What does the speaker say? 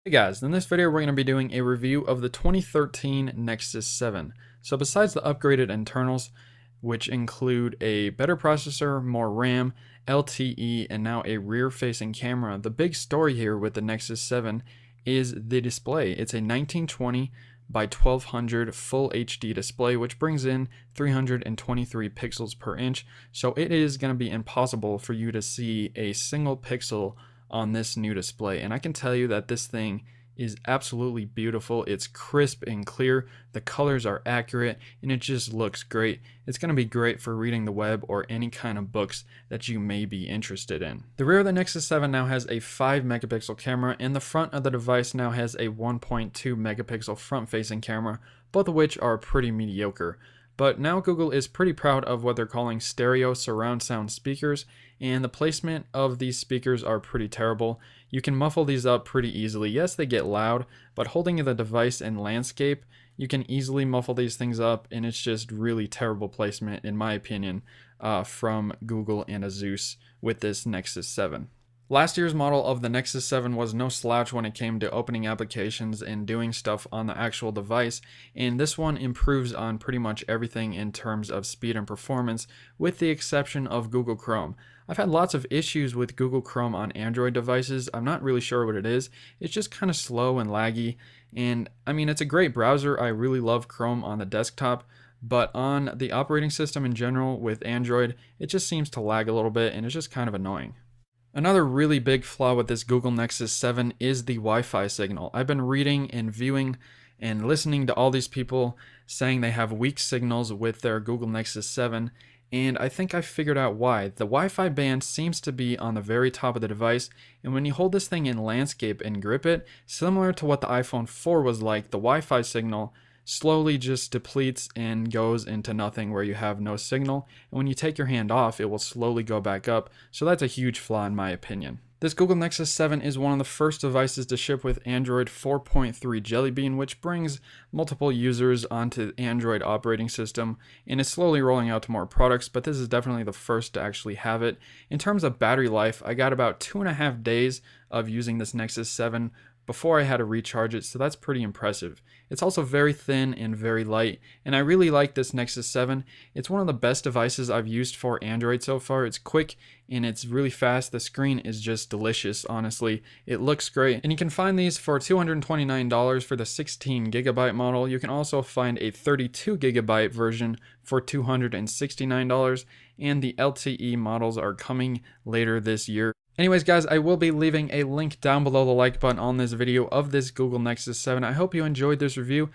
Hey guys, in this video we're going to be doing a review of the 2013 Nexus 7. So besides the upgraded internals, which include a better processor, more RAM, LTE, and now a rear-facing camera, the big story here with the Nexus 7 is the display. It's a 1920 by 1200 full HD display, which brings in 323 pixels per inch. So it is going to be impossible for you to see a single pixel on this new display, and I can tell you that this thing is absolutely beautiful. It's crisp and clear, the colors are accurate, and it just looks great. It's going to be great for reading the web or any kind of books that you may be interested in. The rear of the Nexus 7 now has a 5 megapixel camera, and the front of the device now has a 1.2 megapixel front-facing camera, both of which are pretty mediocre. But now Google is pretty proud of what they're calling stereo surround sound speakers, and the placement of these speakers are pretty terrible. You can muffle these up pretty easily. Yes, they get loud, but holding the device in landscape, you can easily muffle these things up, and it's just really terrible placement, in my opinion, from Google and Asus with this Nexus 7. Last year's model of the Nexus 7 was no slouch when it came to opening applications and doing stuff on the actual device, and this one improves on pretty much everything in terms of speed and performance, with the exception of Google Chrome. I've had lots of issues with Google Chrome on Android devices. I'm not really sure what it is. It's just kind of slow and laggy, and I mean, it's a great browser. I really love Chrome on the desktop, but on the operating system in general with Android, it just seems to lag a little bit, and it's just kind of annoying. Another really big flaw with this Google Nexus 7 is the Wi-Fi signal. I've been reading and viewing and listening to all these people saying they have weak signals with their Google Nexus 7, and I think I figured out why. The Wi-Fi band seems to be on the very top of the device, and when you hold this thing in landscape and grip it, similar to what the iPhone 4 was like, the Wi-Fi signal slowly just depletes and goes into nothing where you have no signal, and when you take your hand off, it will slowly go back up, so that's a huge flaw in my opinion. This Google Nexus 7 is one of the first devices to ship with Android 4.3 Jelly Bean, which brings multiple users onto the Android operating system, and is slowly rolling out to more products, but this is definitely the first to actually have it. In terms of battery life, I got about 2.5 days of using this Nexus 7 before I had to recharge it, so that's pretty impressive. It's also very thin and very light, and I really like this Nexus 7. It's one of the best devices I've used for Android so far. It's quick and it's really fast. The screen is just delicious, honestly. It looks great, and you can find these for $229 for the 16 gigabyte model. You can also find a 32 gigabyte version for $269, and the LTE models are coming later this year. Anyways guys, I will be leaving a link down below the like button on this video of this Google Nexus 7. I hope you enjoyed this review.